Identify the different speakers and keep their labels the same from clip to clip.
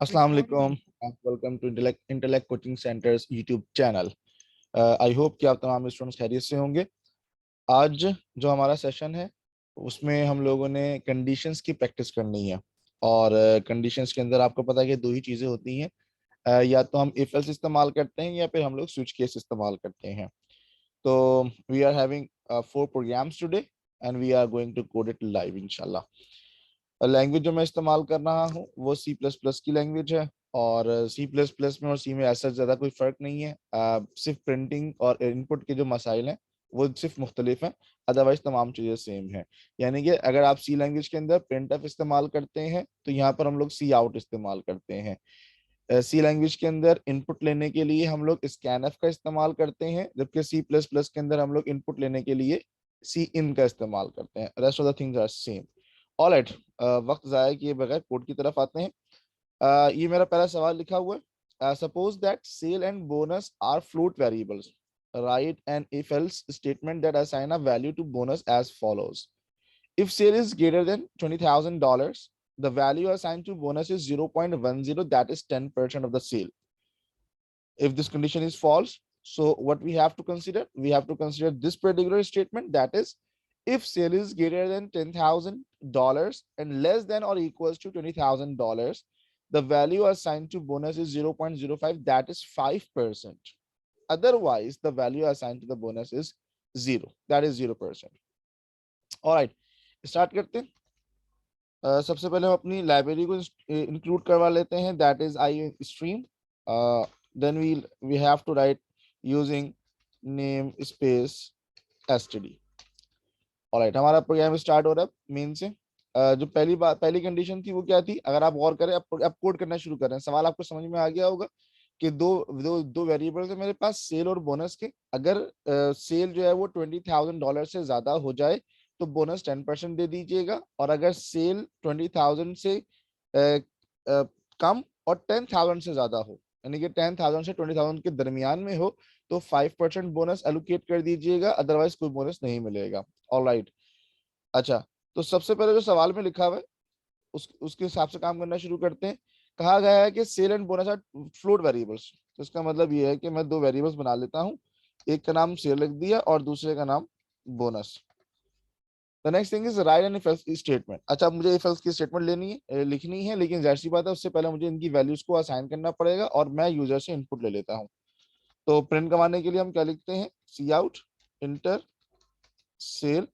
Speaker 1: अस्सलाम वालेकुम। Welcome to intellect coaching centres YouTube channel. I hope कि आप तमाम स्टूडेंट्स खैरियत से होंगे। आज जो हमारा सेशन है उसमें हम लोगों ने कंडीशंस की प्रैक्टिस करनी है। और कंडीशंस के अंदर आपको पता है कि दो ही चीज़ें होती हैं। या तो हम इफ एल्स इस्तेमाल करते हैं या फिर हम लोग स्विच केस इस्तेमाल करते हैं। तो we are having 4 programs today and we are going to code it live इंशाल्लाह। लैंग्वेज जो मैं इस्तेमाल कर रहा हूँ वो सी प्लस प्लस की लैंग्वेज है। और सी प्लस प्लस में और सी में ऐसा ज़्यादा कोई फ़र्क नहीं है। सिर्फ प्रिंटिंग और इनपुट के जो मसाइल हैं वो सिर्फ मुख्तलिफ हैं। अदरवाइज तमाम चीज़ें सेम हैं। यानी कि अगर आप सी लैंग्वेज के अंदर प्रिंट एफ इस्तेमाल करते हैं तो यहाँ पर हम लोग सी आउट इस्तेमाल करते हैं। सी लैंग्वेज के अंदर इनपुट लेने के लिए हम लोग स्कैन एफ का इस्तेमाल करते हैं, जबकि सी प्लस प्लस के अंदर हम लोग इनपुट लेने के लिए सी इन का इस्तेमाल करते हैं। Rest of the things are same. Alright, वक्त ज़ाया किए बगैर कोड की तरफ आते हैं। ये मेरा पहला सवाल लिखा हुआ है। Suppose that sale and bonus are float variables, write an if else statement that assign a value to bonus as follows. If sale is greater than $20,000, the value assigned to bonus is 0.10, that is 10% of the sale. If this condition is false, so what we have to consider? We have to consider this particular statement, that is, if sale is greater than $10,000 and less than or equals to $20,000, the value assigned to bonus is 0.05, that is 5%. Otherwise, the value assigned to the bonus is 0, that is 0%. All right, start करते हैं। सबसे पहले हम अपनी library को include करवा लेते हैं, that is I stream. Then we have to write using namespace STD. Alright, हमारा प्रोग्राम स्टार्ट हो रहा है मेन से। जो पहली कंडीशन थी वो क्या थी? अगर आप गौर करें, अब कोड करना शुरू कर रहे हैं। सवाल आपको समझ में आ गया होगा कि दो वेरिएबल्स है मेरे पास, सेल और बोनस के। अगर सेल जो है वो $20,000 से ज्यादा हो जाए तो बोनस 10% दे दीजिएगा, और अगर सेल 20,000 से कम और 10,000 से ज्यादा हो, यानी कि 10,000 से 20,000 के दरमियान में हो, तो 5% बोनस एलोकेट कर दीजिएगा, अदरवाइज कोई बोनस नहीं मिलेगा। ऑलराइट, अच्छा, तो सबसे पहले जो सवाल में लिखा हुआ है उसके हिसाब से काम करना शुरू करते हैं। कहा गया है कि sale and bonus are float variables, तो इसका मतलब ये है कि मैं दो वेरिएबल्स बना लेता हूँ। एक का नाम सेल रख दिया और दूसरे का नाम bonus. The next thing is write an if else statement. अच्छा, मुझे इफ एल्स की स्टेटमेंट लिखनी है, लेकिन जाहिर सी बात है उससे पहले मुझे इनकी वैल्यूज को असाइन करना पड़ेगा, और मैं यूजर से इनपुट ले लेता हूँ। तो प्रिंट करवाने के लिए हम क्या लिखते हैं? सी आउट इंटर सेल,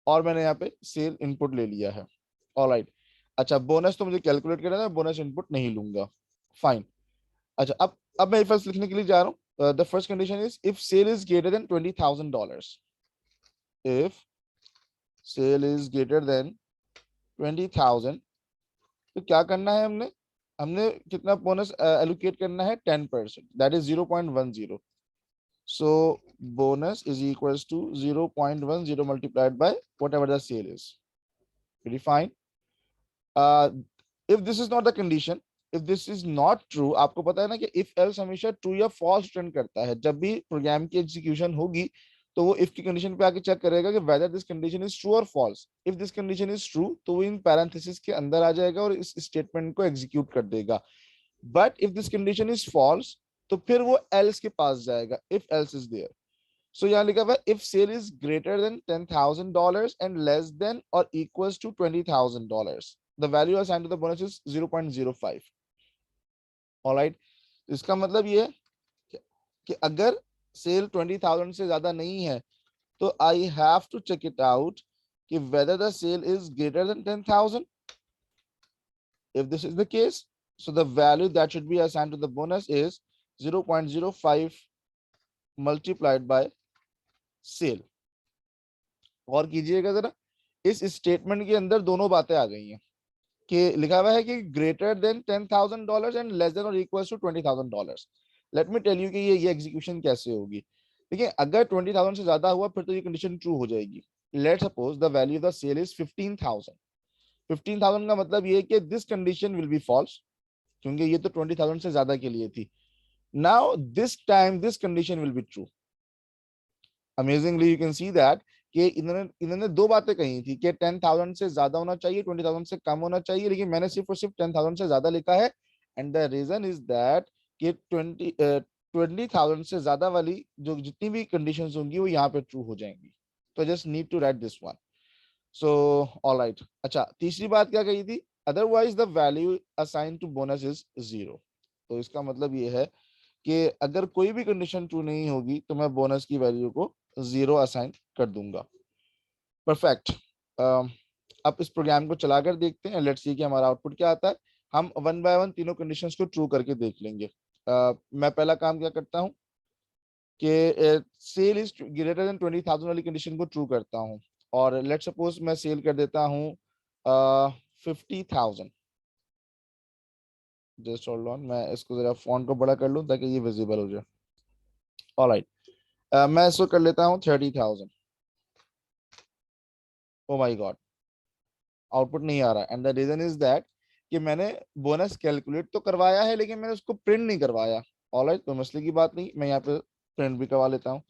Speaker 1: और मैंने यहाँ पे सेल इनपुट ले लिया है। ऑलराइट, अच्छा, बोनस तो मुझे कैलकुलेट करना है, बोनस इनपुट नहीं लूंगा। फाइन। अच्छा, अब मैं इफ एल्स लिखने के लिए जा रहा हूँ। The first condition is if sale is greater than $20,000। If sale is greater than 20,000, तो क्या करना है हमने? हमने कितना बोनस एलोकेट करना है? 10%, that is 0.10। So bonus is equals to 0.10 multiplied by whatever the sale is. Very fine. If this is not the condition, if this is not true, आपको पता है ना कि इफ एल्स हमेशा true या false return करता है। जब भी प्रोग्राम की एग्जीक्यूशन होगी तो वो इफ की कंडीशन पे आके चेक करेगा कि whether this condition is true और false. If this condition is true तो वो इन पैरेंथेसिस के अंदर आ जाएगा और इस स्टेटमेंट को एग्जीक्यूट कर देगा। But if this condition is false तो फिर वो एल्स के पास जाएगा, if else is there. So यहाँ लिखा हुआ if sale is greater than $10,000 and less than और equals to $20,000, the value assigned to the bonus is 0.05. Alright, इसका मतलब ये है कि अगर सेल 20,000 से ज्यादा नहीं है तो I have to check it out कि whether the sale is greater than 10,000. If this is the case, so the value that should be assigned to the bonus is 0.05 multiplied by sale. और कीजिएगा जरा, इस statement के अंदर दोनों बातें आ गई हैं कि लिखा हुआ है कि greater than $10,000 and less than और equal to $20,000। Let me tell you कि ये एग्जीक्यूशन कैसे होगी। देखिए, अगर 20,000 से ज्यादा हुआ फिर तो ये कंडीशन ट्रू हो जाएगी। Let suppose the value of the sale is 15,000। 15,000 का मतलब ये कि this condition will be false, क्योंकि ये तो 20,000 से ज्यादा के लिए थी। Now this time this condition will be true. Amazingly, you can see that कि इन्होंने इन्होंने दो बातें कही थी कि 10,000 से ज्यादा होना चाहिए, 20,000 से कम होना चाहिए, लेकिन मैंने सिर्फ और सिर्फ 10,000 से ज्यादा लिखा है। And the reason is that कि 20,000 से ज्यादा वाली जो जितनी भी कंडीशंस होंगी वो यहाँ पे ट्रू हो जाएंगी। तो just need to write this one. So all right. अच्छा, तीसरी बात क्या कही थी, otherwise the value assign to bonus is 0। तो इसका मतलब ये है कि अगर कोई भी कंडीशन ट्रू नहीं होगी तो मैं बोनस की वैल्यू को 0 असाइन कर दूंगा। परफेक्ट। अब इस प्रोग्राम को चलाकर देखते हैं, लेट्स सी कि हमारा आउटपुट क्या आता है। हम वन बाय वन तीनों कंडीशंस को ट्रू करके देख लेंगे। मैं पहला काम क्या करता हूँ कि सेल इज ग्रेटर देन 20,000 वाली कंडीशन को ट्रू करता हूँ, और लेट सपोज मैं सेल कर देता हूँ 50,000। जस्ट होल्ड ऑन, मैं इसको जरा फॉन्ट को बड़ा कर लूँ ताकि ये विजिबल हो जाए। ऑलराइट, मैं इसको कर लेता हूँ 30,000। ओ माय गॉड, आउटपुट नहीं आ रहा, and the reason is that कि मैंने बोनस कैलकुलेट तो करवाया है लेकिन मैंने उसको प्रिंट नहीं करवाया। ऑलराइट, तो मसले की बात नहीं, मैं यहाँ पे प्रिंट भी करवा लेता हूँ।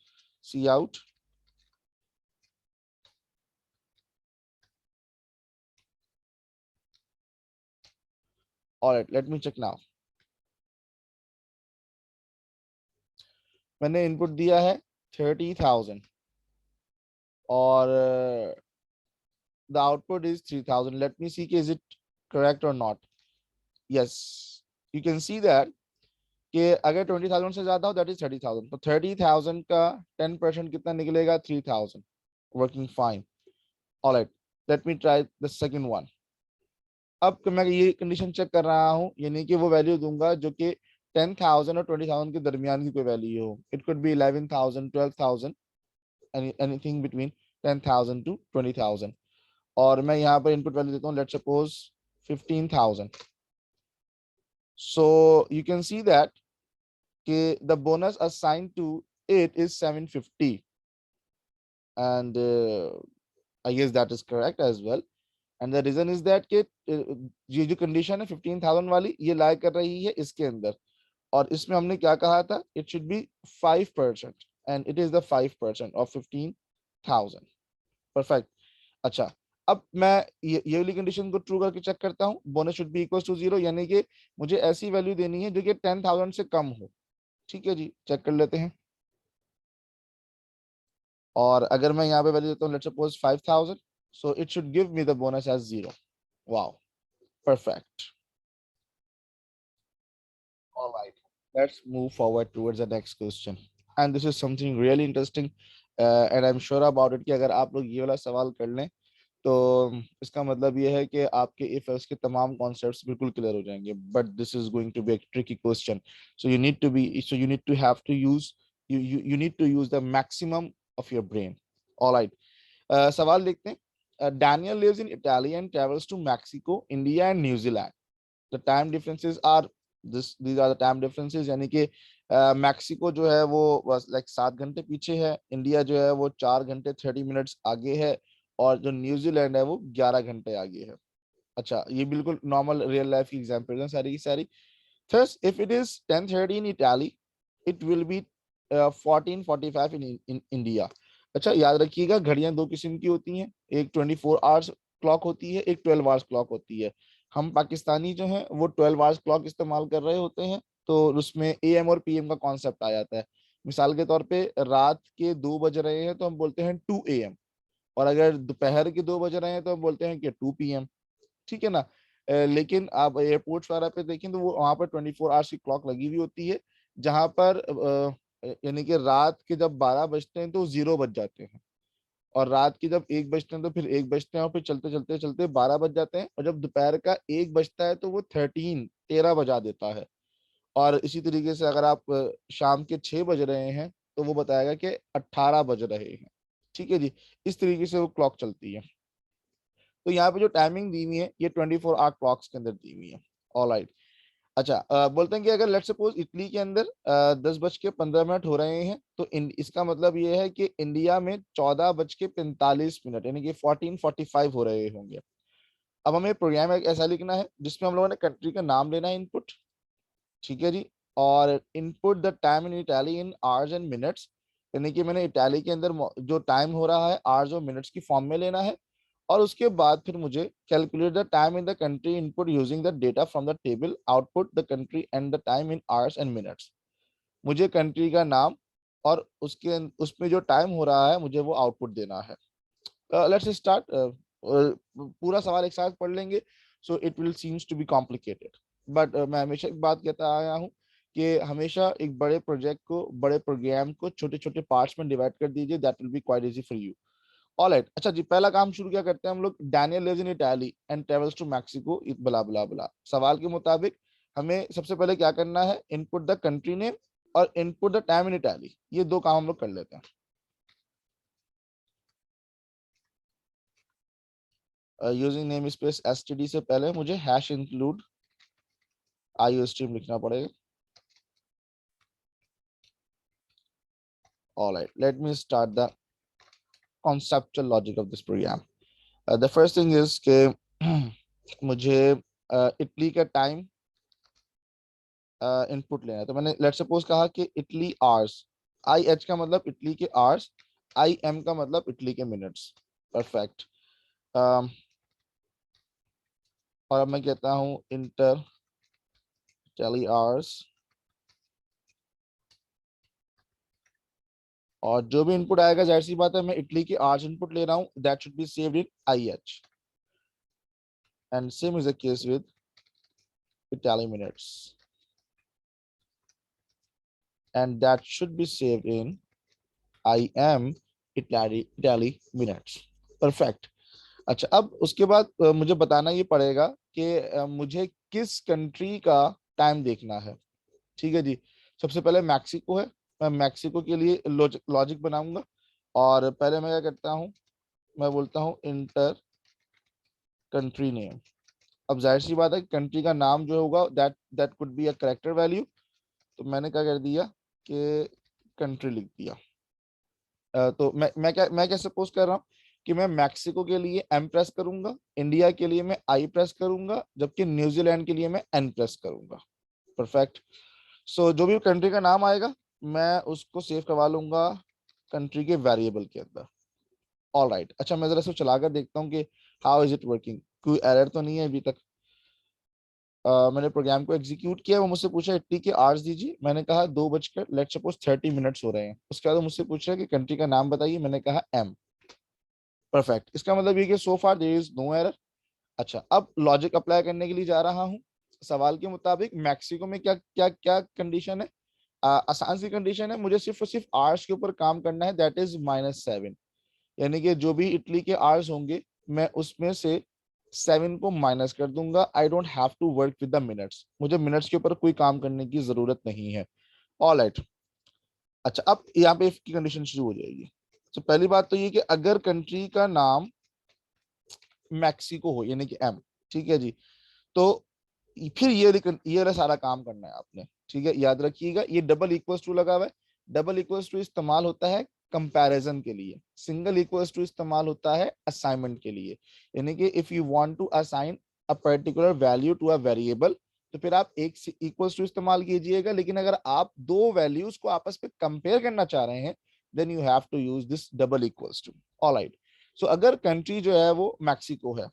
Speaker 1: See out, alright, let me check now. मैंने इनपुट दिया है 30,000 और the output is 3,000। Let me see कि इज इट करेक्ट और नॉट। Yes, you can see that कि अगर 20,000 से ज्यादा हो दैट इज 30,000, तो 30,000 का 10% कितना निकलेगा, 3,000। Working fine. Alright, let me try the second one. अब मैं ये कंडीशन चेक कर रहा हूँ, यानी कि वो वैल्यू दूंगा जो कि 10,000 और 20,000 के दरमियान की कोई वैल्यू हो। It could be 11,000, 12,000, anything between 10,000 to 20,000। और मैं यहाँ पर इनपुट वैल्यू देता हूँ, let's suppose 15,000। So you can see that कि the bonus assigned to it is 750, and I guess that is correct as well. And the reason is that कि ये जो कंडीशन है 15,000 वाली, ये लाई कर रही है इसके अंदर, और इसमें हमने क्या कहा था, it should B 5%, and it is the 5% of 15,000। Perfect. अच्छा, अब मैं ये वाली कंडीशन को ट्रू करके चेक करता हूँ, bonus should be equal to 0, यानी कि मुझे ऐसी वैल्यू देनी है जो कि 10,000 से कम हो। ठीक है जी, चेक कर लेते हैं। और अगर मैं यहाँ पे वैल्यू देता हूँ, let's suppose 5,000, so it should give me the bonus as 0। Wow, perfect. All right, let's move forward towards the next question. And this is something really interesting, and I'm sure about it कि अगर आप लोग ये वाला सवाल कर लें तो इसका मतलब ये है कि आपके इफ एल्स के तमाम कॉन्सेप्ट्स बिल्कुल क्लियर हो जाएंगे। But this is going to be a tricky question, so you need to have to use you need to use the maximum of your brain. All right, सवाल देखते हैं। Daniel lives in Italy and travels to Mexico, India and New Zealand. The time differences are these are the time differences, यानी कि Mexico जो है वो बस like 7 घंटे पीछे है, इंडिया जो है वो 4 घंटे 30 मिनट्स आगे है, और जो न्यूजीलैंड है वो 11 घंटे आगे है। अच्छा, ये बिल्कुल नॉर्मल रियल लाइफ की एग्जांपल्स हैं सारी की सारी। Thus, if it is 10:30 in Italy, it will be 14:45 in India. अच्छा, याद रखिएगा घड़ियां दो किस्म की होती हैं, एक 24 आवर्स क्लॉक होती है, एक 12 आवर्स क्लॉक होती है। हम पाकिस्तानी जो हैं वो 12 आवर्स क्लॉक इस्तेमाल कर रहे होते हैं, तो उसमें एएम और पीएम का कॉन्सेप्ट आ जाता है। मिसाल के तौर पे रात के 2 बज रहे हैं तो हम बोलते हैं 2 AM, और अगर दोपहर के 2 बज रहे हैं तो हम बोलते हैं कि 2 PM। ठीक है ना। लेकिन आप एयरपोर्ट्स वगैरह पे देखें तो वो वहां पर 24 आवर्स की क्लॉक लगी हुई होती है, जहां पर यानी कि रात के जब 12 बजते हैं तो 0 बज जाते हैं, और रात के जब 1 बजते हैं तो फिर 1 बजते हैं, और फिर चलते चलते चलते 12 बज जाते हैं, और जब दोपहर का 1 बजता है तो वो 13 बजा देता है। और इसी तरीके से अगर आप शाम के 6 बज रहे हैं तो वो बताएगा कि 18 बज रहे हैं। ठीक है जी, इस तरीके से वो क्लॉक चलती है। तो यहाँ पे जो टाइमिंग दी हुई है ये 24 आवर क्लॉक्स के अंदर दी हुई है। All right. अच्छा, बोलते हैं कि अगर लेट्स सपोज इटली के अंदर 10:15 हो रहे हैं तो इसका मतलब ये है कि इंडिया में 14:45 यानी कि 14:45 हो रहे होंगे। अब हमें प्रोग्राम एक ऐसा लिखना है जिसमें हम लोगों ने कंट्री का नाम लेना है इनपुट। ठीक है जी, और input the time in Italy in hours and minutes, यानी कि मैंने इटाली के अंदर जो टाइम हो रहा है आवर्स और मिनट्स की फॉर्म में लेना है, और उसके बाद फिर मुझे calculate the time in the country input using the data from the table output the country and the time in hours and minutes. मुझे कंट्री का नाम और उसके उसमें जो टाइम हो रहा है मुझे वो आउटपुट देना है। Let's start. पूरा सवाल एक साथ पढ़ लेंगे, so it will seems to be complicated, but मैं हमेशा एक बात कहता आया हूँ कि हमेशा एक बड़े प्रोजेक्ट को, बड़े प्रोग्राम को छोटे छोटे पार्ट्स में डिवाइड कर दीजिए, that will be quite easy for you. Alright, अच्छा जी, पहला काम शुरू क्या करते हैं हम लोग। Daniel lives in Italy and travels to Mexico, blah blah बला। सवाल के मुताबिक हमें सबसे पहले क्या करना है, इनपुट द कंट्री नेम और input the time in Italy, ये दो काम हम लोग कर लेते हैं। यूजिंग नेम स्पेस एसटीडी से पहले मुझे हैश इंक्लूड आईओ स्ट्रीम लिखना पड़ेगा। Alright, let me start the conceptual logic of this program. The first thing is कि मुझे इटली का टाइम इनपुट लेना है। तो मैंने लेट सपोज कहा कि इटली आवर्स, आई एच का मतलब इटली के आवर्स, आई एम का मतलब इटली के मिनट्स। परफेक्ट। और अब मैं कहता हूँ इंटर इटली आवर्स, और जो भी इनपुट आएगा जाहिर सी बात है मैं इटली के आवर्स इनपुट ले रहा हूँ, that should be saved in I H, and same is the case with Italy minutes, and that should be saved in IM Italy minutes. Perfect. अच्छा, अब उसके बाद मुझे बताना ये पड़ेगा कि मुझे किस कंट्री का टाइम देखना है। ठीक है जी, सबसे पहले मैक्सिको है, मैं मैक्सिको के लिए लॉजिक बनाऊंगा, और पहले मैं क्या करता हूँ, मैं बोलता हूँ इंटर कंट्री नेम। अब जाहिर सी बात है कंट्री का नाम जो होगा that that could be a character value, तो मैंने क्या कर दिया कि कंट्री लिख दिया। तो मैं क्या सपोज कर रहा हूँ कि मैं मैक्सिको के लिए एम प्रेस करूंगा, इंडिया के लिए मैं आई प्रेस करूंगा, जबकि न्यूजीलैंड के लिए मैं एन प्रेस करूंगा। परफेक्ट। सो जो भी कंट्री का नाम आएगा मैं उसको सेव करवा लूंगा कंट्री के वेरिएबल के अंदर। ऑल राइट, अच्छा मैं जरा इसको चलाकर देखता हूँ कि हाउ इज इट वर्किंग, कोई एरर तो नहीं है अभी तक। मैंने प्रोग्राम को एग्जीक्यूट किया, वो मुझसे पूछा इटली के आवर्स दीजिए, मैंने कहा 2 बजकर लेट सपोज 30 मिनट्स हो रहे हैं। उसके बाद मुझसे पूछ रहा है कि कंट्री का नाम बताइए, मैंने कहा एम। परफेक्ट, इसका मतलब ये कि सो फार देयर इज नो एरर। अच्छा, अब लॉजिक अप्लाई करने के लिए जा रहा हूँ। सवाल के मुताबिक मैक्सिको में क्या क्या क्या कंडीशन है। आसान सी कंडीशन है, मुझे सिर्फ और सिर्फ आवर्स के ऊपर काम करना है, दैट इज -7। यानी कि जो भी इटली के आवर्स होंगे मैं उसमें से 7 को माइनस कर दूंगा। I don't have to work with the minutes, मुझे मिनट्स के ऊपर कोई काम करने की जरूरत नहीं है। All right. अच्छा, अब यहाँ पे इफ की कंडीशन शुरू हो जाएगी। तो पहली बात तो ये कि अगर कंट्री का नाम मैक्सिको हो यानी कि एम, ठीक है जी, तो फिर ये वाला सारा काम करना है आपने। ठीक है, याद रखिएगा ये डबल इक्वल्स टू लगा हुआ है। डबल इक्वल्स टू इस्तेमाल होता है कंपैरिजन के लिए, सिंगल इक्वल्स टू इस्तेमाल होता है असाइनमेंट के लिए। यानी कि if you want to assign a particular value to a variable, तो फिर आप एक इक्वल्स टू इस्तेमाल कीजिएगा, लेकिन अगर आप दो वैल्यूज को आपस में कंपेयर करना चाह रहे हैं then you have to use this double equals to. Alright, so अगर कंट्री जो है वो मैक्सिको है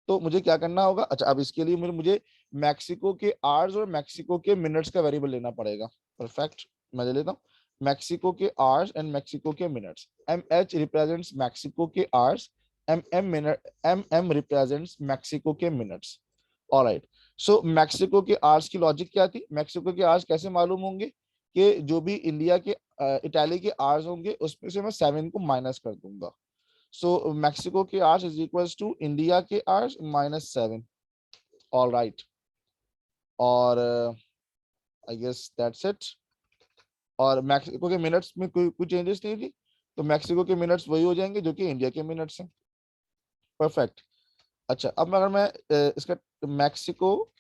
Speaker 1: तो मुझे क्या करना होगा। अच्छा, अब इसके लिए मुझे मैक्सिको के आवर्स और मैक्सिको के मिनट्स का वेरिएबल लेना पड़ेगा। परफेक्ट, मैं ले लेता हूँ मैक्सिको के आवर्स एंड मैक्सिको के minutes. M H represents Mexico के hours, M M represents Mexico के मिनट्स। ऑलराइट, सो मैक्सिको के आवर्स की लॉजिक क्या थी, मैक्सिको के आवर्स कैसे मालूम होंगे कि जो भी इंडिया के इटाली के आवर्स होंगे उसमें से मैं 7 को माइनस कर दूंगा। सो मैक्सिको के hours is equals to India के आवर्स -7। ऑल राइट, और आई गेस दैट्स इट। और मैक्सिको के मिनट्स में कोई चेंजेस नहीं थी, तो मैक्सिको के मिनट्स वही हो जाएंगे जो कि इंडिया के मिनट्स हैं। परफेक्ट। अच्छा, अब अगर मैं इसका मैक्सिको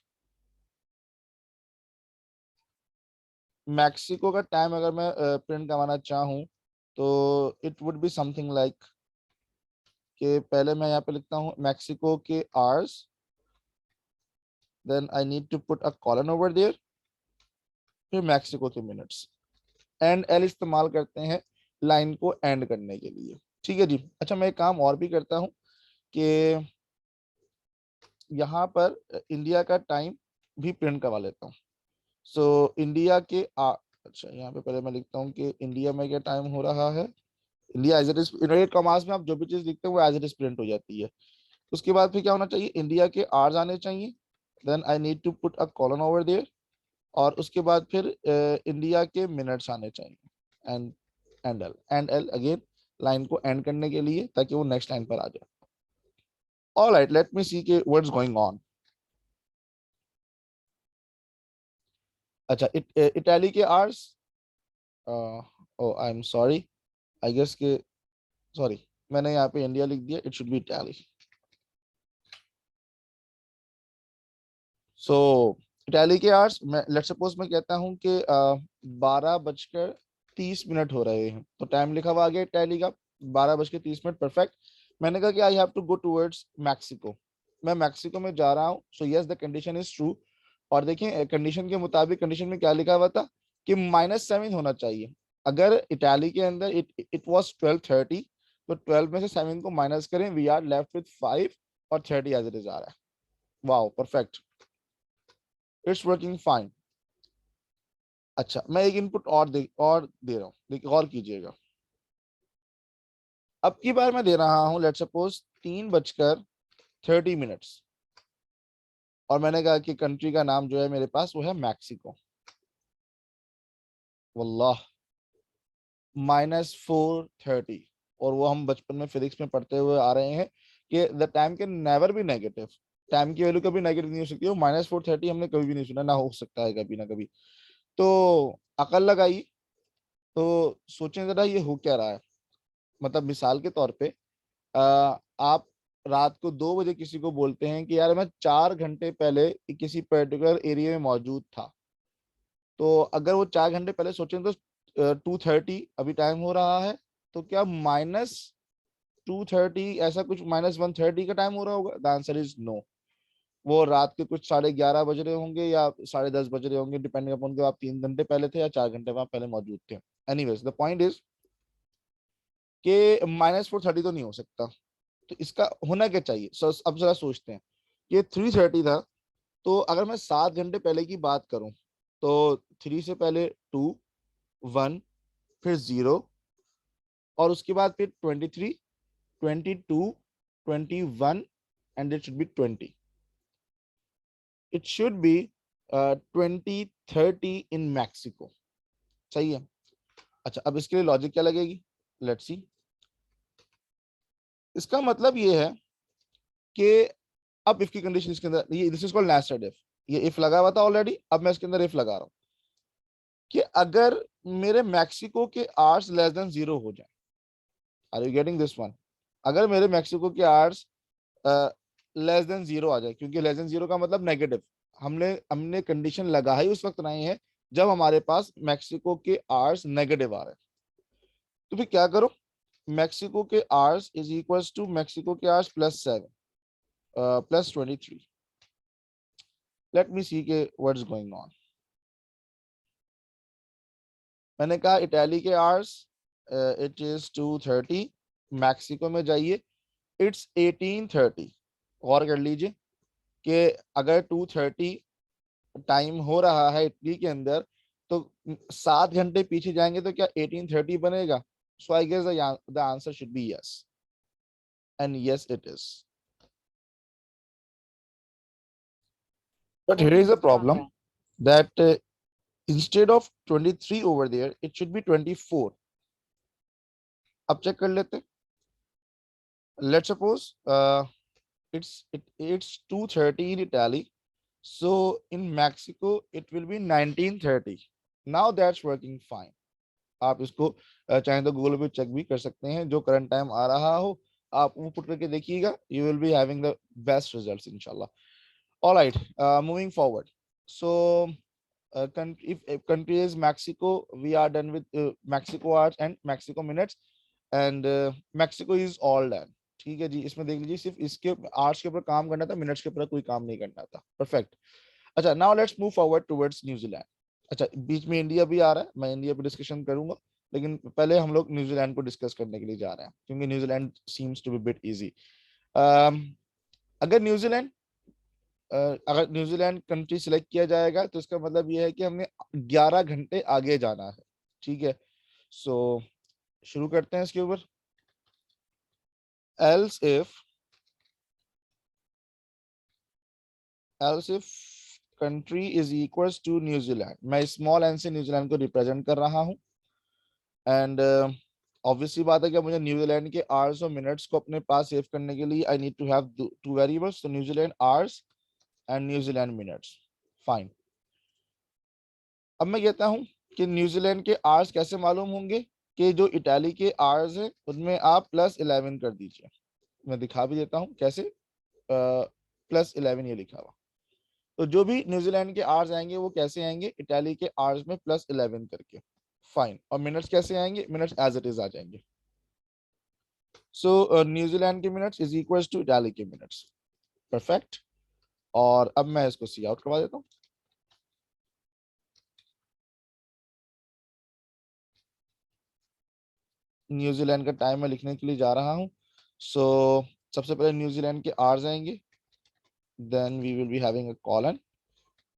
Speaker 1: मैक्सिको का टाइम अगर मैं प्रिंट करवाना चाहूँ तो it would be something like कि पहले मैं यहाँ पे लिखता हूँ मैक्सिको के hours, then I need to put a colon over there, फिर मैक्सिको के मिनट्स, एंड एल इस्तेमाल करते हैं लाइन को एंड करने के लिए। ठीक है जी। अच्छा, मैं एक काम और भी करता हूँ कि यहाँ पर इंडिया का टाइम भी प्रिंट करवा लेता हूँ। सो इंडिया के अच्छा, यहाँ पे पहले मैं लिखता हूँ कि इंडिया में क्या टाइम हो रहा है। India as it is, inverted commas में आप जो भी चीज लिखते हैं वो एज इट इज प्रिंट हो जाती है। उसके बाद फिर क्या होना चाहिए, इंडिया के आवर्स आने चाहिए, then I need to put a colon over there, और उसके बाद फिर इंडिया के मिनट्स आने चाहिए, एंड एल अगेन, लाइन को एंड करने के लिए, ताकि वो नेक्स्ट लाइन पर आ जाए। ऑलराइट, लेट मी सी के व्हाट्स गोइंग ऑन। अच्छा, इटाली के hours, oh I am sorry, I guess के, सॉरी, मैंने यहाँ पे इंडिया लिख दिया, it should be Italy. So Italy के आवर्स, मैं लेट सपोज मैं कहता हूँ कि 12:30 हो रहे हैं, तो टाइम लिखा हुआ आ गया इटाली का 12:30, परफेक्ट। मैंने कहा कि I have to go towards Mexico, मैं मैक्सिको में जा रहा हूँ, so yes the condition is true. और देखिए कंडीशन के मुताबिक, कंडीशन में क्या लिखा हुआ था कि -7 होना चाहिए। अगर इटाली के अंदर इट वाज 12:30, तो 12 में से 7 को माइनस करें, वी आर लेफ्ट विद 5 और 30 एज इट इज आ रहा है। Wow, perfect, it's working fine. अच्छा, मैं एक इनपुट और दे रहा हूँ, देखिए गौर कीजिएगा। अब की बार मैं दे रहा हूँ लेट सपोज 3:30, और मैंने कहा कि कंट्री का नाम जो है मेरे पास वो है मैक्सिको। वल्लाह, -4:30, और वो हम बचपन में फिजिक्स में पढ़ते हुए आ रहे हैं कि the time can never be negative, time की वैल्यू कभी नेगेटिव नहीं हो सकती। वो -4:30 हमने कभी भी नहीं सुना, ना हो सकता है कभी ना कभी। तो अकल लगाई, तो सोचें जरा ये हो क्या रहा है। मतलब मिसाल के तौर पे, आप रात को 2 बजे किसी को बोलते हैं कि यार मैं 4 घंटे पहले किसी पर्टिकुलर एरिया में मौजूद था, तो अगर वो 4 घंटे पहले सोचें तो 2:30 अभी टाइम हो रहा है, तो क्या -2:30 ऐसा कुछ, -1:30 का टाइम हो रहा होगा? The answer is no. वो रात के कुछ 11:30 बज रहे होंगे या 10:30 बज रहे होंगे, डिपेंडिंग अपॉन कि आप 3 घंटे पहले थे या 4 घंटे वहां पहले मौजूद थे। एनीवेज, द पॉइंट इज कि -4:30 तो नहीं हो सकता, तो इसका होना क्या चाहिए? अब जरा सोचते हैं, ये 3:30 था, तो अगर मैं 7 घंटे पहले की बात करूं, तो 3 से पहले 2, 1, फिर 0, और उसके बाद फिर 23, 22, 21, and it should B 20, it should B 20:30 in Mexico. सही है। अच्छा, अब इसके लिए लॉजिक क्या लगेगी, लेट्स सी। इसका मतलब ये है कि अब इफ की कंडीशन इसके अंदर, ये this is called nested if, ये इफ लगा हुआ था ऑलरेडी, अब मैं इसके अंदर इफ लगा रहा हूं कि अगर मेरे मैक्सिको के आवर्स लेस देन 0 हो जाए। Are you getting this one? अगर मेरे मैक्सिको के आवर्स लेस देन 0 आ जाए, क्योंकि लेस देन 0 का मतलब नेगेटिव, हमने हमने कंडीशन लगा ही उस वक्त नहीं है जब हमारे पास मैक्सिको के आवर्स नेगेटिव आ रहे हैं। तो फिर क्या करो, मैक्सिको के hours is equals to Mexico के आवर्स +7 +23। लेट मी सी के व्हाट्स गोइंग ऑन। मैंने कहा इटाली के आवर्स, इट इज 2:30, मैक्सिको में जाइए, इट्स 18:30। गौर कर लीजिए कि अगर 2:30 टाइम हो रहा है इटली के अंदर, तो 7 घंटे पीछे जाएंगे तो क्या 18:30 बनेगा? So I guess the answer should be yes, and yes it is. But here is a problem that instead of 23 over there, it should be 24. अब चेक कर लेते हैं। Let's suppose it's 2:30 in Italy, so in Mexico it will be 19:30. Now that's working fine. आप इसको चाहे तो Google पे check भी कर सकते हैं, जो करंट टाइम आ रहा हो आप वो पुट करके देखिएगा, you will be having the best results इंशाल्लाह। Alright, moving forward. So country, if country is Mexico, we are done with Mexico hours and Mexico minutes, and Mexico is all done। ठीक है जी, इसमें देख लीजिए सिर्फ इसके आवर्स के ऊपर काम करना था, मिनट्स के ऊपर कोई काम नहीं करना था। परफेक्ट। अच्छा, now let's move forward towards New Zealand. अच्छा, बीच में इंडिया भी आ रहा है, मैं इंडिया पे डिस्कशन करूंगा, लेकिन पहले हम लोग न्यूजीलैंड को डिस्कस करने के लिए जा रहे हैं क्योंकि New Zealand seems to be bit easy. अगर न्यूजीलैंड अगर न्यूजीलैंड कंट्री सिलेक्ट किया जाएगा तो इसका मतलब ये है कि हमें 11 घंटे आगे जाना है। ठीक है, सो शुरू करते हैं इसके ऊपर। else if else if country is equals to New Zealand, मैं स्मॉल एन से न्यूजीलैंड को रिप्रेजेंट कर रहा हूं एंड ऑब्वियसली बात है कि मुझे न्यूजीलैंड के आवर्स और मिनट्स को अपने पास सेव करने के लिए I need to have two variables, तो New Zealand hours and New Zealand minutes. Fine, अब मैं कहता हूं कि न्यूजीलैंड के आवर्स कैसे मालूम होंगे कि जो इटाली के आवर्स है उनमें आप +11 कर दीजिए। मैं दिखा भी देता हूं कैसे, +11 ये लिखा हुआ। तो जो भी न्यूजीलैंड के आवर्स आएंगे वो कैसे आएंगे, इटाली के आवर्स में +11 करके। फाइन, और मिनट्स कैसे आएंगे, मिनट्स एज इट इज आ जाएंगे। सो न्यूजीलैंड के minutes is equal to Italy के मिनट्स। परफेक्ट, और अब मैं इसको सी आउट करवा देता हूँ। न्यूजीलैंड का टाइम मैं लिखने के लिए जा रहा हूँ। सो सबसे पहले न्यूजीलैंड के आवर्स आएंगे, then we will be having a colon,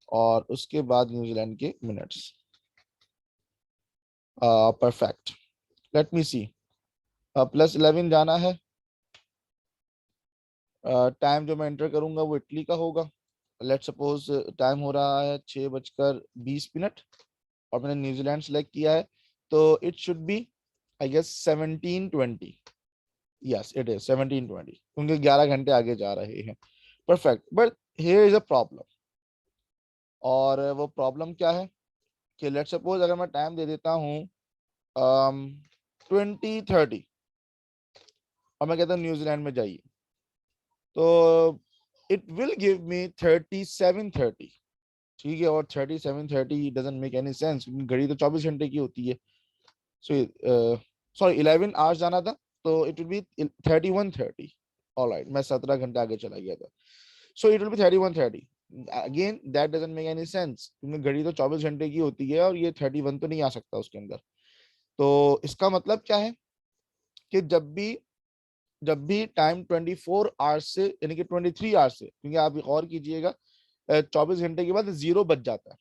Speaker 1: और उसके बाद न्यूजीलैंड के minutes. Perfect, let me see. +11 जाना है, टाइम जो मैं एंटर करूंगा वो इटली का होगा। लेट सपोज टाइम हो रहा है 6:20 और मैंने न्यूजीलैंड सेलेक्ट किया है, तो it should be I guess 17:20। Yes it is 17:20 क्योंकि 11 घंटे आगे जा रहे हैं। Perfect, but here is a problem, और वो प्रॉब्लम क्या है कि लेट सपोज अगर मैं टाइम दे देता हूँ 20:30 और मैं कहता हूँ न्यूजीलैंड में जाइए, तो इट विल गिव मी 37:30। ठीक है, और 37:30 डजंट मेक एनी सेंस क्योंकि घड़ी तो 24 घंटे की होती है। सो सॉरी 11 आवर्स जाना था, तो इट विल बी 31:30। ऑलराइट, मैं 17 घंटे आगे चला गया था। सो it will B 31:30। Again that doesn't make any sense क्योंकि घड़ी तो 24 घंटे की होती है और ये 31 तो नहीं आ सकता उसके अंदर। तो इसका मतलब क्या है कि जब भी टाइम 24 आवर्स से यानी कि 23 आवर्स से, क्योंकि आप गौर कीजिएगा 24 घंटे के बाद 0 बच जाता है,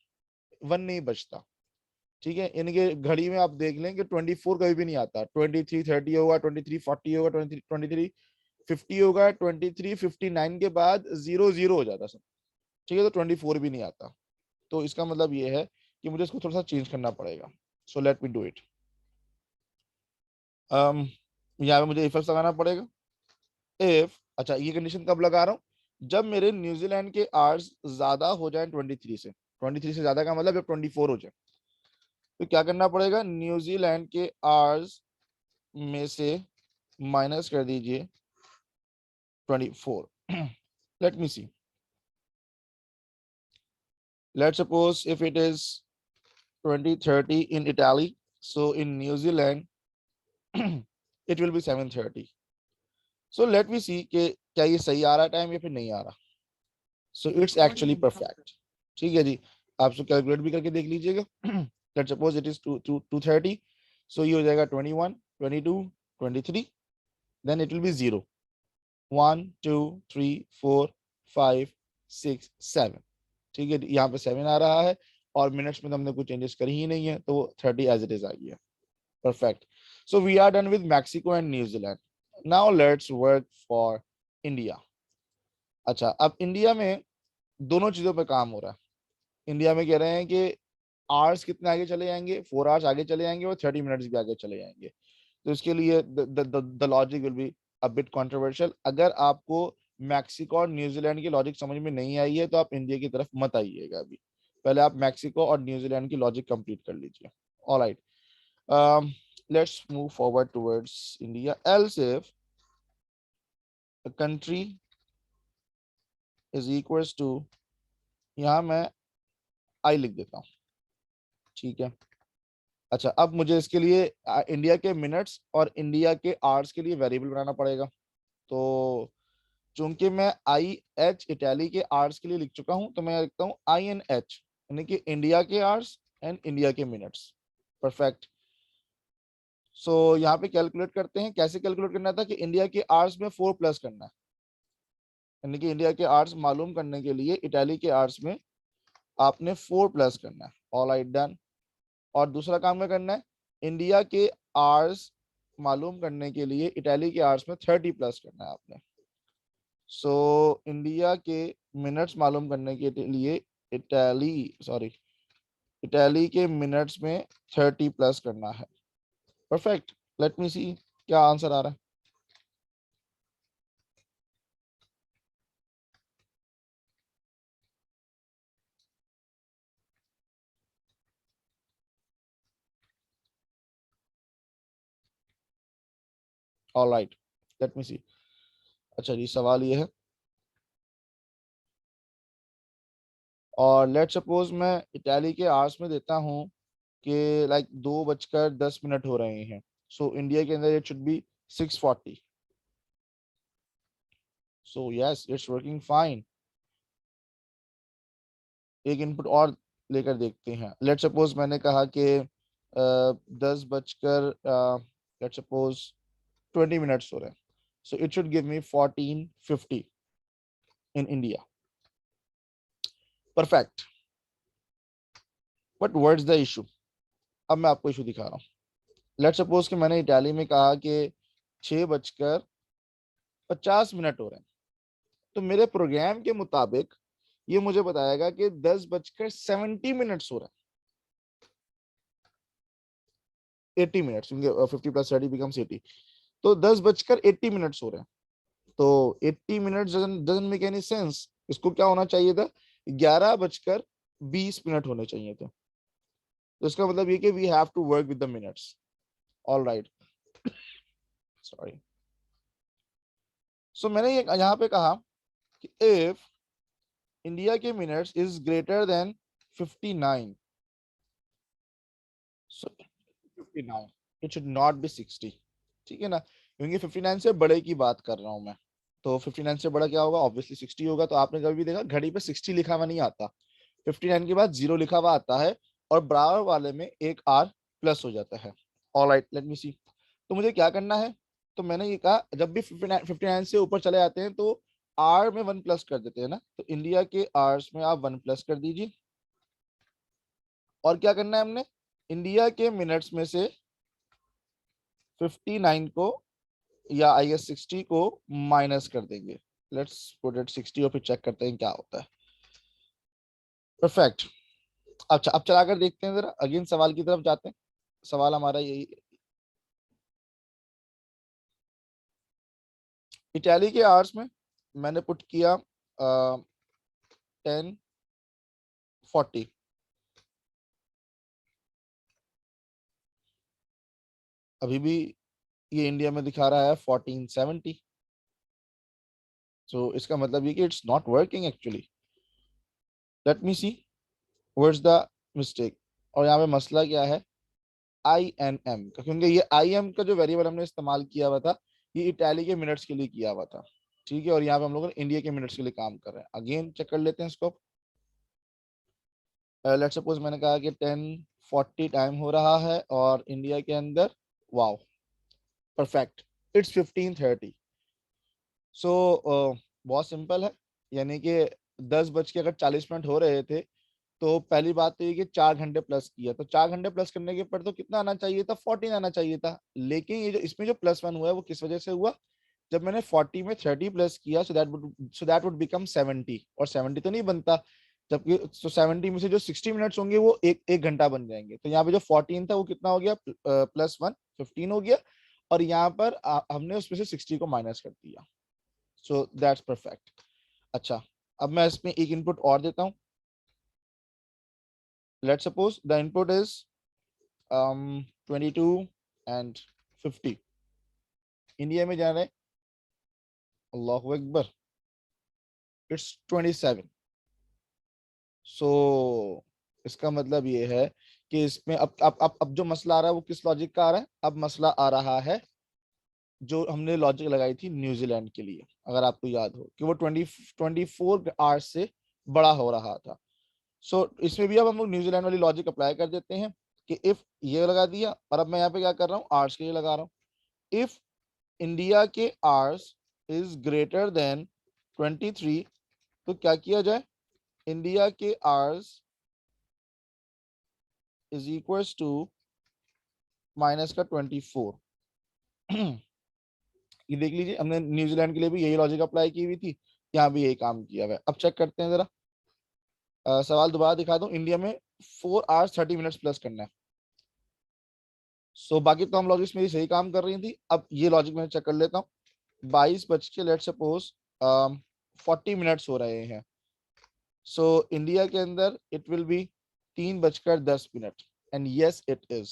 Speaker 1: 1 नहीं बचता। ठीक है, यानी कि घड़ी में आप देख लें कि 24 कभी भी नहीं आता, 23:30 होगा, 23:40 होगा, 23:50 होगा, 23:59 के बाद 0 0 हो जाता सब। ठीक है, तो 24 भी नहीं आता। तो इसका मतलब ये है कि मुझे इसको थोड़ा सा चेंज करना पड़ेगा। सो लेट मी डू इट। यहाँ पे मुझे इफ लगाना पड़ेगा। इफ, अच्छा ये कंडीशन कब लगा रहा हूँ, जब मेरे न्यूजीलैंड के आवर्स ज्यादा हो जाए 23 से। 23 से ज्यादा का मतलब जब 24 हो जाए, तो क्या करना पड़ेगा, न्यूजीलैंड के आवर्स में से माइनस कर दीजिए 24। Let me see, let suppose if it is 20:30 in Italy, so in New Zealand it will be 7:30। So let me see कि क्या ये सही आ रहा है टाइम या फिर नहीं आ रहा। So it's actually perfect. ठीक है जी, आप इसको कैलकुलेट भी करके देख लीजिएगा। लेट सपोज इट इज 2:30, सो ये हो जाएगा 21, 22, 23, देन इट विल बी 0, 1 2 3 4 5 6 7। ठीक है, यहाँ पे 7 आ रहा है और मिनट्स में तो हमने कुछ चेंजेस करी ही नहीं है, तो वो 30 एज इट इज आ गया। Perfect, so we are done with Mexico and New Zealand. Now let's work for India. अच्छा, अब इंडिया में दोनों चीजों पे काम हो रहा है। इंडिया में कह रहे हैं कि आवर्स कितने आगे चले जाएंगे, 4 आवर्स आगे चले जाएंगे और 30 मिनट्स भी आगे चले जाएंगे। तो इसके लिए the logic will be a bit controversial. अगर आपको मैक्सिको और न्यूजीलैंड की लॉजिक समझ में नहीं आई है तो आप इंडिया की तरफ मत आइएगा अभी, पहले आप मैक्सिको और न्यूजीलैंड की लॉजिक कंप्लीट कर लीजिए। Alright, let's move forward towards India. Else if a country is equals to, यहाँ मैं आई लिख देता हूँ। ठीक है, अच्छा अब मुझे इसके लिए इंडिया के मिनट्स और इंडिया के आवर्स के लिए वेरिएबल बनाना पड़ेगा। तो चूंकि मैं आई एच इटली के आवर्स के लिए लिख चुका हूं, तो मैं लिखता हूं INH, यानी कि इंडिया के आवर्स एंड इंडिया के मिनट्स। परफेक्ट, सो यहाँ पे कैलकुलेट करते हैं। कैसे कैलकुलेट करना था कि इंडिया के आवर्स में 4 प्लस करना है, यानी कि इंडिया के आवर्स मालूम करने के लिए इटाली के आवर्स में आपने 4 प्लस करना है। All right, done. और दूसरा काम क्या करना है, इंडिया के आवर्स मालूम करने के लिए इटाली के आवर्स में 30 प्लस करना है आपने। सो इंडिया के मिनट्स मालूम करने के लिए इटाली के मिनट्स में 30 प्लस करना है। परफेक्ट। लेट मी सी क्या आंसर आ रहा है। ऑल राइट, लेट मी सी। अच्छा जी, सवाल ये है, और लेट सपोज मैं इटाली के आवर्स में देता हूँ कि लाइक 2:10 हो रहे हैं। सो इंडिया के अंदर it should B 6:40। So yes, it's working fine. एक इनपुट और लेकर देखते हैं। लेट सपोज मैंने कहा कि 10:20 हो रहे हैं। सो it should give me 14:50 in India. Perfect. But what's the issue? अब मैं आपको इशू दिखा रहा हूँ। लेट सपोज कि मैंने इटाली में कहा कि 6:50 हो रहे हैं, तो मेरे प्रोग्राम के मुताबिक ये मुझे बताएगा कि 10:70 हो रहा है। 80 मिनट्स, क्योंकि 50 + 30 बिकम्स 80। तो 10:80 हो रहे हैं। तो 80 minute doesn't make any sense. इसको क्या होना चाहिए था, 11:20 होने चाहिए थे। तो इसका मतलब ये कि we have to work with the minutes. All right, sorry. So मैंने ये यहाँ पे कहा कि इफ इंडिया के minutes is greater than 59, so 59, it should not be 60। ठीक है ना, क्योंकि 59 से बड़े की बात कर रहा हूं मैं। तो 59 से बड़ा क्या होगा, ऑब्वियसली 60 होगा। तो आपने कभी भी देखा घड़ी पे 60 लिखा हुआ नहीं आता, 59 के बाद 0 लिखा हुआ आता है, और बराबर वाले में एक आर प्लस हो जाता है। ऑल राइट, लेट मी सी। तो मुझे क्या करना है, तो मैंने ये कहा जब भी 59 से ऊपर चले जाते हैं तो आर में 1 प्लस कर देते हैं ना। तो इंडिया के आर्स में आप 1 प्लस कर दीजिए। और क्या करना है हमने, इंडिया के मिनट्स में से 59 को, या आई गेस 60 को माइनस कर देंगे। लेट्स पुट इट 60 और फिर चेक करते हैं क्या होता है। परफेक्ट। अच्छा, अब चला कर देखते हैं जरा, अगेन सवाल की तरफ जाते हैं। सवाल हमारा यही, इटैली के आवर्स में मैंने पुट किया 10:40। अभी भी ये इंडिया में दिखा रहा है 14:70। सो इसका मतलब ये कि it's not working actually. Late me see what's the mistake. और यहाँ पे मसला क्या है, आई एन एम का, क्योंकि ये आई एम का जो वेरिएबल हमने इस्तेमाल किया हुआ था, ये इटैली के मिनट्स के लिए किया हुआ था। ठीक है, और यहाँ पे हम लोग इंडिया के मिनट्स के लिए काम कर रहे हैं। अगेन चेक कर लेते हैं इसको। लेट्स सपोज मैंने कहा कि 10:40 टाइम हो रहा है और इंडिया के अंदर, वाओ, परफेक्ट, इट्स 15:30। सो बहुत सिंपल है, यानी कि 10:40 हो रहे थे, तो पहली बात तो ये कि 4 घंटे प्लस किया, तो 4 घंटे प्लस करने के पर तो कितना आना चाहिए था, 14 आना चाहिए था। लेकिन ये जो इसमें जो +1 हुआ है वो किस वजह से हुआ, जब मैंने 40 में 30 प्लस किया, सो दैट वुड बिकम 70, और 70 तो नहीं बनता। जबकि तो 70 में से जो 60 मिनट्स होंगे वो एक एक घंटा बन जाएंगे। तो यहाँ पे जो 14 था वो कितना हो गया, +1 15 हो गया, और यहाँ पर हमने उसमें से 60 को माइनस कर दिया। So that's perfect. अच्छा, अब मैं इसमें एक इनपुट और देता हूँ। Let's suppose the input is 22 and 50। India में जा रहे हैं, अल्लाहु अकबर, इट्स 27। सो इसका मतलब ये है कि इसमें अब जो मसला आ रहा है वो किस लॉजिक का आ रहा है, अब मसला आ रहा है जो हमने लॉजिक लगाई थी न्यूजीलैंड के लिए, अगर आपको याद हो कि वो 24 आवर्स से बड़ा हो रहा था। सो इसमें भी अब हम लोग न्यूजीलैंड वाली लॉजिक अप्लाई कर देते हैं कि इफ ये लगा दिया, और अब मैं यहाँ पे क्या कर रहा हूँ, आवर्स के लिए लगा रहा हूँ। इफ इंडिया के आवर्स इज ग्रेटर देन 23, तो क्या किया जाए, इंडिया के hours is equals to minus का 24। ये देख लीजिए, हमने न्यूजीलैंड के लिए भी यही लॉजिक अप्लाई की हुई थी, यहाँ भी यही काम किया हुआ है। अब चेक करते हैं जरा, सवाल दोबारा दिखा दूं, इंडिया में 4 hours 30 minutes प्लस करना है। बाकी तो हम लॉजिक्स मेरी सही काम कर रही थी, अब ये लॉजिक मैं चेक कर लेता हूँ। 22 बज के लेट सपोज 40 मिनट्स हो रहे हैं। इंडिया के अंदर इट विल बी 3 बजकर 10 minute, and yes it is,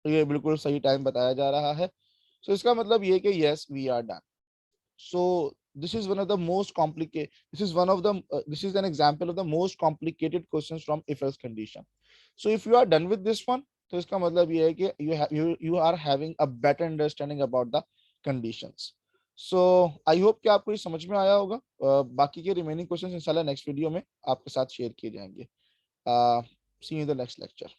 Speaker 1: तो ये बिल्कुल सही टाइम बताया जा रहा है। इसका मतलब ये कि yes we are done. So this is one of the most complicated, this is an example of the most complicated questions from if else condition. So if you are done with this one, तो इसका मतलब ये है कि you are having a better understanding about the conditions. So I hope कि आपको ये समझ में आया होगा। बाकी के remaining questions इंशाल्लाह नेक्स्ट वीडियो में आपके साथ शेयर किए जाएंगे। See you in the next lecture.